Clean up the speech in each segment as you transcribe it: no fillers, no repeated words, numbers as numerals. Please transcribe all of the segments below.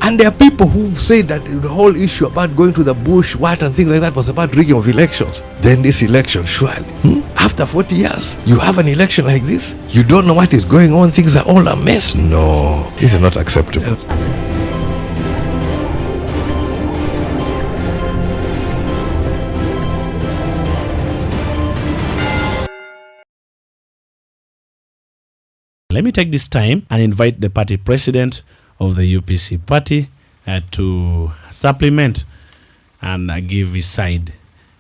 And there are people who say that the whole issue about going to the bush, what and things like that was about rigging of elections. Then this election, surely, after 40 years, you have an election like this? You don't know what is going on, things are all a mess. No, this is not acceptable. Let me take this time and invite the party president of the UPC party to supplement and give his side.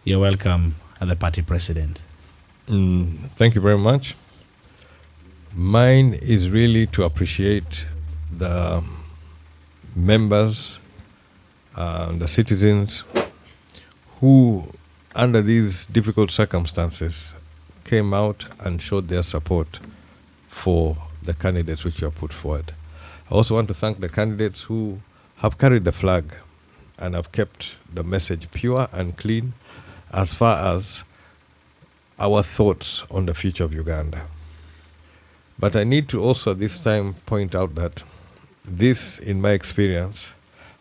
You're welcome, the party president. Thank you very much. Mine is really to appreciate the members, the citizens who, under these difficult circumstances, came out and showed their support for the candidates which you have put forward. I also want to thank the candidates who have carried the flag and have kept the message pure and clean as far as our thoughts on the future of Uganda. But I need to also this time point out that this, in my experience,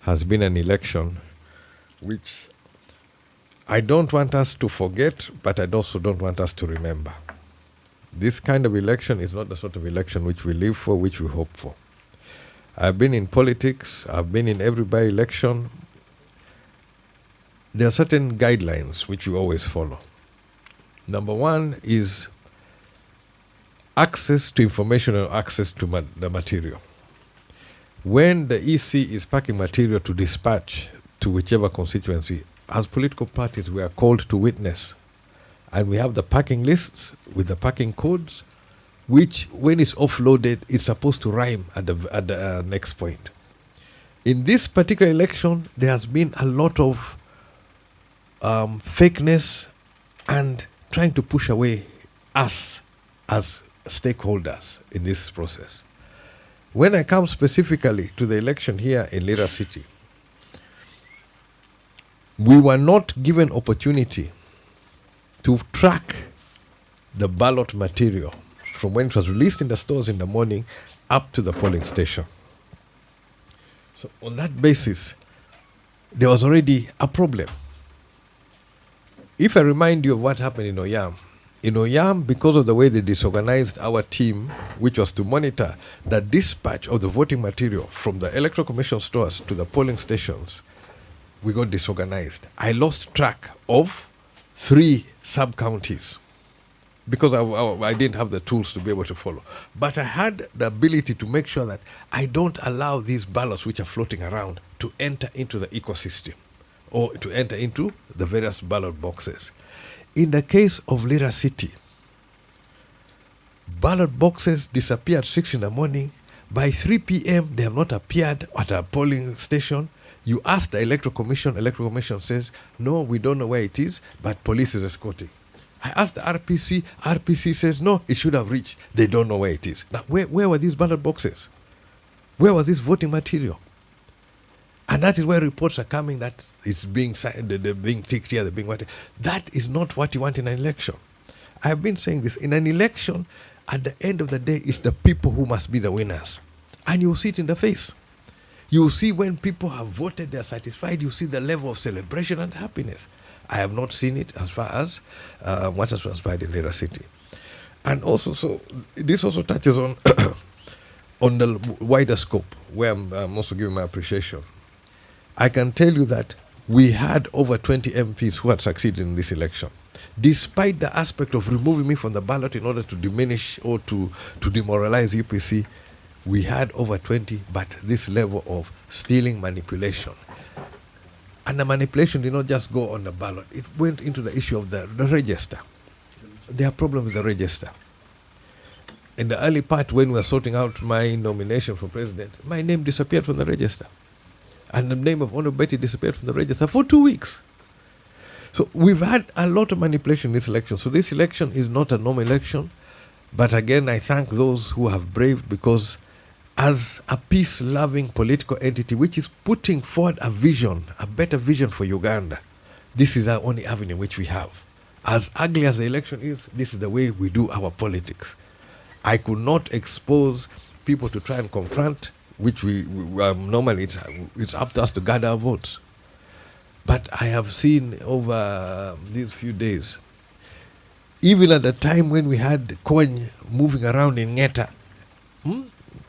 has been an election which I don't want us to forget, but I also don't want us to remember. This kind of election is not the sort of election which we live for, which we hope for. I've been in politics, I've been in every by-election. There are certain guidelines which we always follow. Number one is access to information and access to the material. When the EC is packing material to dispatch to whichever constituency, as political parties we are called to witness. And we have the packing lists with the packing codes, which when it's offloaded, it's supposed to rhyme at the next point. In this particular election, there has been a lot of fakeness and trying to push away us as stakeholders in this process. When I come specifically to the election here in Lira City, we were not given opportunity to track the ballot material from when it was released in the stores in the morning up to the polling station. So on that basis, there was already a problem. If I remind you of what happened in Oyam, because of the way they disorganized our team, which was to monitor the dispatch of the voting material from the Electoral Commission stores to the polling stations, we got disorganized. I lost track of 3 sub-counties because I didn't have the tools to be able to follow. But I had the ability to make sure that I don't allow these ballots which are floating around to enter into the ecosystem or to enter into the various ballot boxes. In the case of Lira City, ballot boxes disappeared at 6 in the morning. By 3 p.m., they have not appeared at a polling station. You ask the Electoral Commission says, no, we don't know where it is, but police is escorting. I asked the RPC says, no, it should have reached. They don't know where it is. Now, where were these ballot boxes? Where was this voting material? And that is where reports are coming that it's being signed, they're being ticked here, they're being what. That is not what you want in an election. I have been saying this. In an election, at the end of the day, it's the people who must be the winners. And you see it in the face. You see when people have voted, they're satisfied. You see the level of celebration and happiness. I have not seen it as far as what has transpired in Lira City. And also, so this also touches on on the wider scope, where I'm also giving my appreciation. I can tell you that we had over 20 MPs who had succeeded in this election. Despite the aspect of removing me from the ballot in order to diminish or to demoralize UPC, we had over 20, but this level of stealing, manipulation. And the manipulation did not just go on the ballot. It went into the issue of the register. There are problems with the register. In the early part, when we were sorting out my nomination for president, my name disappeared from the register. And the name of Honorable Betty disappeared from the register for 2 weeks. So we've had a lot of manipulation in this election. So this election is not a normal election. But again, I thank those who have braved, because as a peace-loving political entity which is putting forward a vision, a better vision for Uganda, this is our only avenue which we have. As ugly as the election is, this is the way we do our politics. I could not expose people to try and confront which normally it's up to us to gather our votes. But I have seen over these few days, even at the time when we had Kony moving around in Ngeta,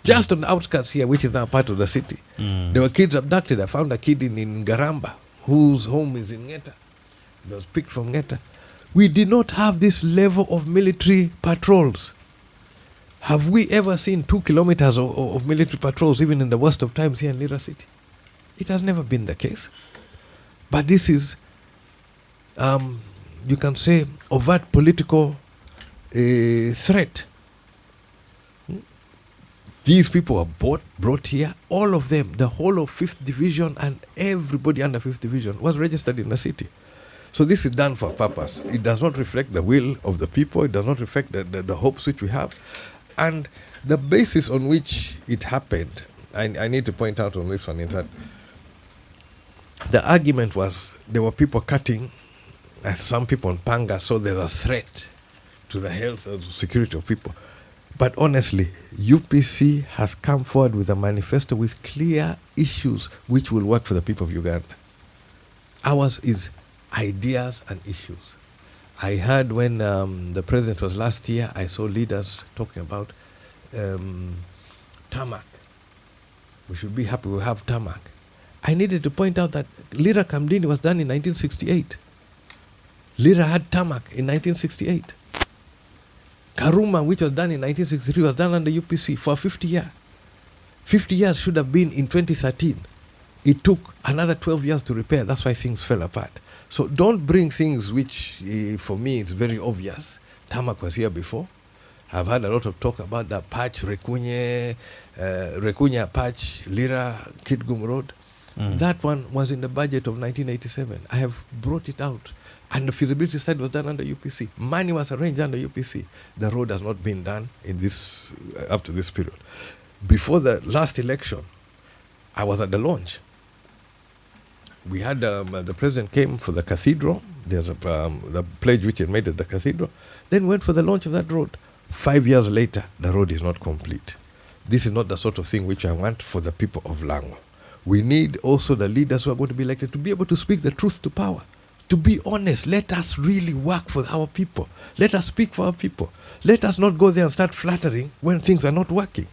just on the outskirts here, which is now part of the city, there were kids abducted. I found a kid in Garamba whose home is in Ngeta. He was picked from Ngeta. We did not have this level of military patrols. Have we ever seen 2 kilometers of military patrols, even in the worst of times here in Lira City? It has never been the case. But this is, you can say, overt political threat. These people were brought here, all of them, the whole of 5th Division and everybody under 5th Division was registered in the city. So this is done for a purpose. It does not reflect the will of the people. It does not reflect the hopes which we have. And the basis on which it happened, I need to point out on this one, is that the argument was there were people cutting, some people on panga, so there was threat to the health and security of people. But honestly, UPC has come forward with a manifesto with clear issues which will work for the people of Uganda. Ours is ideas and issues. I heard when the president was last year, I saw leaders talking about tarmac. We should be happy we have tarmac. I needed to point out that Lira Kamdini was done in 1968. Lira had tarmac in 1968. Karuma, which was done in 1963, was done under UPC for 50 years. 50 years should have been in 2013. It took another 12 years to repair. That's why things fell apart. So don't bring things which, for me, it's very obvious. Tarmac was here before. I've had a lot of talk about the patch, Rekunya patch, Lira, Kitgum Road. That one was in the budget of 1987. I have brought it out. And the feasibility study was done under UPC. Money was arranged under UPC. The road has not been done in this up to this period. Before the last election, I was at the launch. We had the president came for the cathedral. There's the pledge which he made at the cathedral. Then went for the launch of that road. 5 years later, the road is not complete. This is not the sort of thing which I want for the people of Lango. We need also the leaders who are going to be elected to be able to speak the truth to power. To be honest, let us really work for our people. Let us speak for our people. Let us not go there and start flattering when things are not working.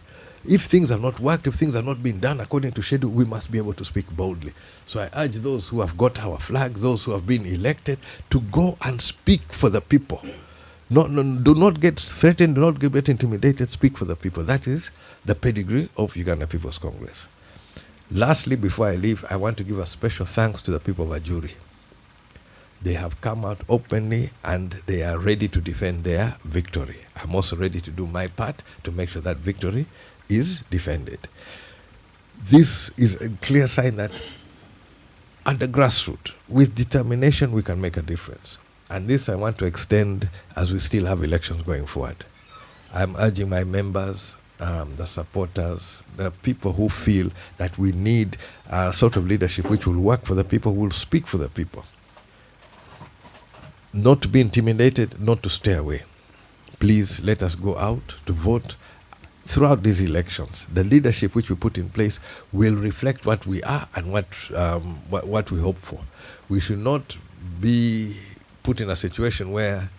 If things have not worked, if things are not being done according to schedule, we must be able to speak boldly. So I urge those who have got our flag, those who have been elected, to go and speak for the people. Do not get threatened, do not get intimidated, speak for the people. That is the pedigree of Uganda People's Congress. Lastly, before I leave, I want to give a special thanks to the people of Ajuri. They have come out openly and they are ready to defend their victory. I'm also ready to do my part to make sure that victory is defended. This is a clear sign that at the grassroots, with determination, we can make a difference. And this I want to extend as we still have elections going forward. I'm urging my members, the supporters, the people who feel that we need a sort of leadership which will work for the people, who will speak for the people. Not to be intimidated, not to stay away. Please let us go out to vote throughout these elections. The leadership which we put in place will reflect what we are and what we hope for. We should not be put in a situation where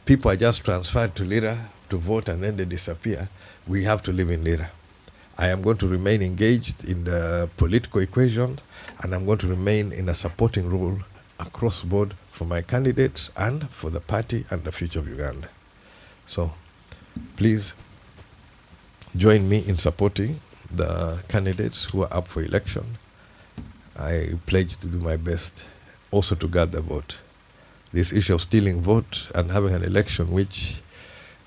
people are just transferred to Lira to vote and then they disappear. We have to live in Lira. I am going to remain engaged in the political equation, and I'm going to remain in a supporting role across the board for my candidates and for the party and the future of Uganda. So please join me in supporting the candidates who are up for election. I pledge to do my best also to gather vote. This issue of stealing vote and having an election which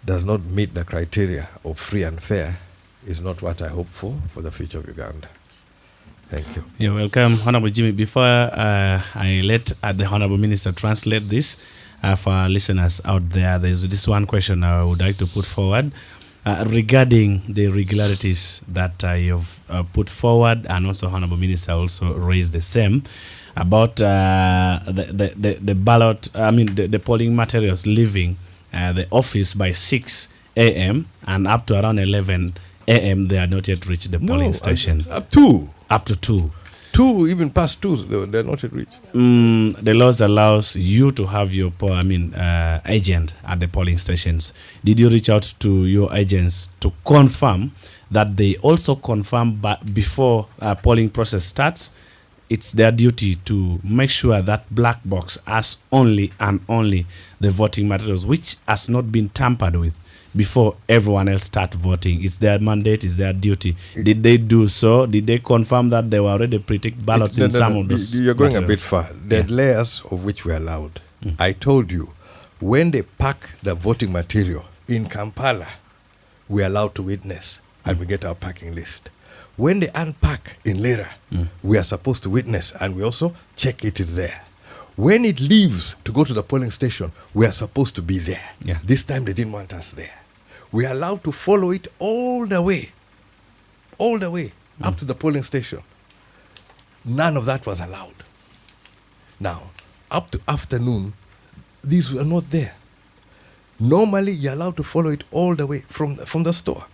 does not meet the criteria of free and fair is not what I hope for the future of Uganda. Thank you. You're welcome, Honorable Jimmy. Before I let the Honorable Minister translate this for our listeners out there, there's this one question I would like to put forward regarding the irregularities that you've put forward, and also Honorable Minister also raised the same about the ballot, the polling materials leaving the office by 6 a.m. and up to around 11 a.m. they are not yet reached the polling station. Up to Up to 2. 2, even past 2, they're not yet reached. The laws allows you to have your agent at the polling stations. Did you reach out to your agents to confirm that they also confirm before polling process starts? It's their duty to make sure that black box has only and only the voting materials, which has not been tampered with before everyone else start voting. It's their mandate, it's their duty. Did they do so? Did they confirm that there were already pre-ticked ballots in some of those You're going materials? a bit far. There are layers of which we're allowed. I told you, when they pack the voting material in Kampala, we're allowed to witness and we get our packing list. When they unpack in Lira, we are supposed to witness and we also check it is there. When it leaves to go to the polling station, we are supposed to be there. Yeah. This time they didn't want us there. We are allowed to follow it all the way up to the polling station. None of that was allowed. Now, up to afternoon, these were not there. Normally, you're allowed to follow it all the way from the store.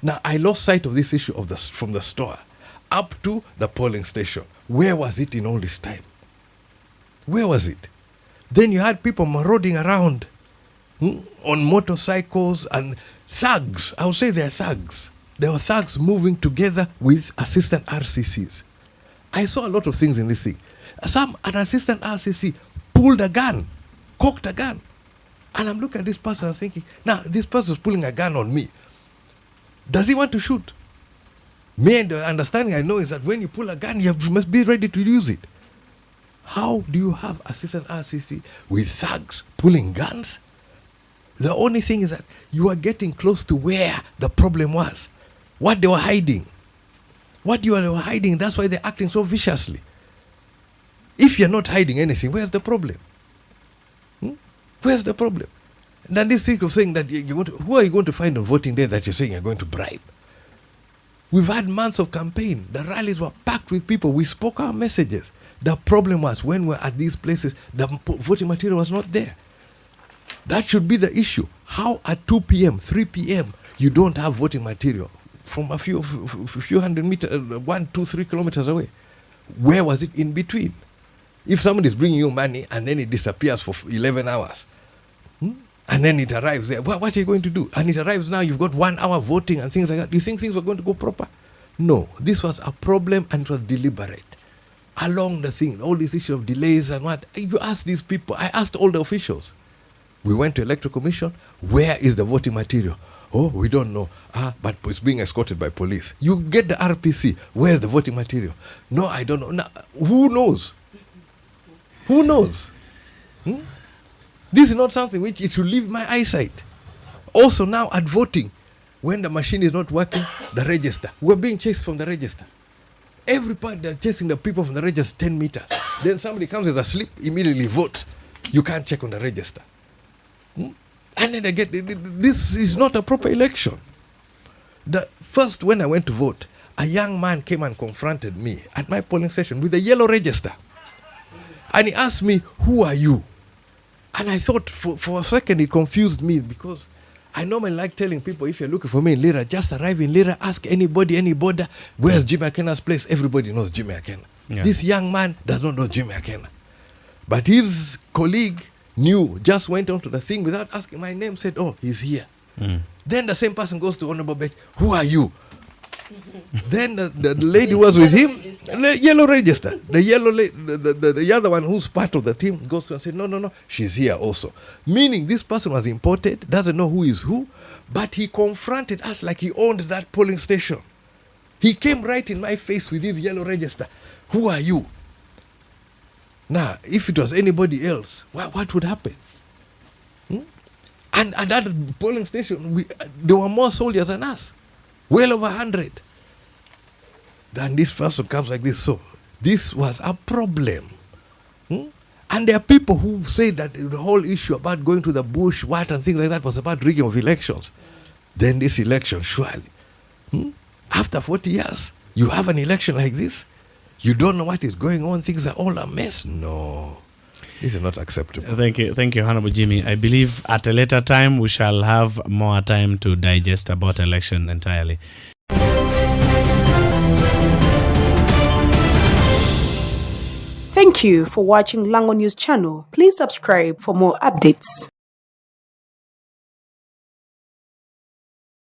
Now, I lost sight of this issue from the store up to the polling station. Where was it in all this time? Where was it? Then you had people marauding around on motorcycles and thugs. I would say they're thugs. There were thugs moving together with assistant RCCs. I saw a lot of things in this thing. An assistant RCC pulled a gun, cocked a gun. And I'm looking at this person, I'm thinking, now this person's pulling a gun on me. Does he want to shoot? Me, and the understanding I know is that when you pull a gun, you must be ready to use it. How do you have assistant RCC with thugs pulling guns? The only thing is that you are getting close to where the problem was. What they were hiding. What you were hiding, that's why they're acting so viciously. If you're not hiding anything, where's the problem? Where's the problem? Then this thing of saying that who are you going to find on voting day that you're saying you're going to bribe? We've had months of campaign. The rallies were packed with people. We spoke our messages. The problem was when we're at these places, the voting material was not there. That should be the issue. How at 2 p.m., 3 p.m., you don't have voting material from a few hundred meters, 1, 2, 3 kilometers away? Where was it in between? If somebody is bringing you money and then it disappears for 11 hours, and then it arrives there, what are you going to do? And it arrives now, you've got 1 hour voting and things like that. Do you think things were going to go proper? No. This was a problem and it was deliberate. Along the thing, all this issue of delays and what, you ask these people, I asked all the officials. We went to Electoral Commission, where is the voting material? Oh, we don't know. But it's being escorted by police. You get the RPC, where's the voting material? No, I don't know. Now, who knows? Who knows? This is not something which it should leave my eyesight. Also now at voting, when the machine is not working, the register. We're being chased from the register. Every part they're chasing the people from the register 10 meters. Then somebody comes with a slip, immediately vote. You can't check on the register. And then they get, this is not a proper election. First, when I went to vote, a young man came and confronted me at my polling station with a yellow register. And he asked me, who are you? And I thought for a second it confused me because I normally like telling people, if you're looking for me in Lira, just arrive in Lira, ask anybody, any border, where's Jimmy Akena's place? Everybody knows Jimmy Akena. Yeah. This young man does not know Jimmy Akena. But his colleague knew, just went on to the thing without asking my name, said, oh, he's here. Then the same person goes to Honorable Bet, who are you? Then the lady was with him, yellow register. The other one who's part of the team goes to and said, no, she's here also. Meaning this person was imported, doesn't know who is who, but he confronted us like he owned that polling station. He came right in my face with his yellow register. Who are you? Now, if it was anybody else, what would happen? And at that polling station, there were more soldiers than us. Well over 100. Then this person comes like this. So this was a problem. And there are people who say that the whole issue about going to the bush, and things like that was about rigging of elections. Then this election, surely. After 40 years, you have an election like this? You don't know what is going on, things are all a mess? No. This is not acceptable. Thank you, Honorable Jimmy. I believe at a later time we shall have more time to digest about election entirely. Thank you for watching Lango News channel. Please subscribe for more updates.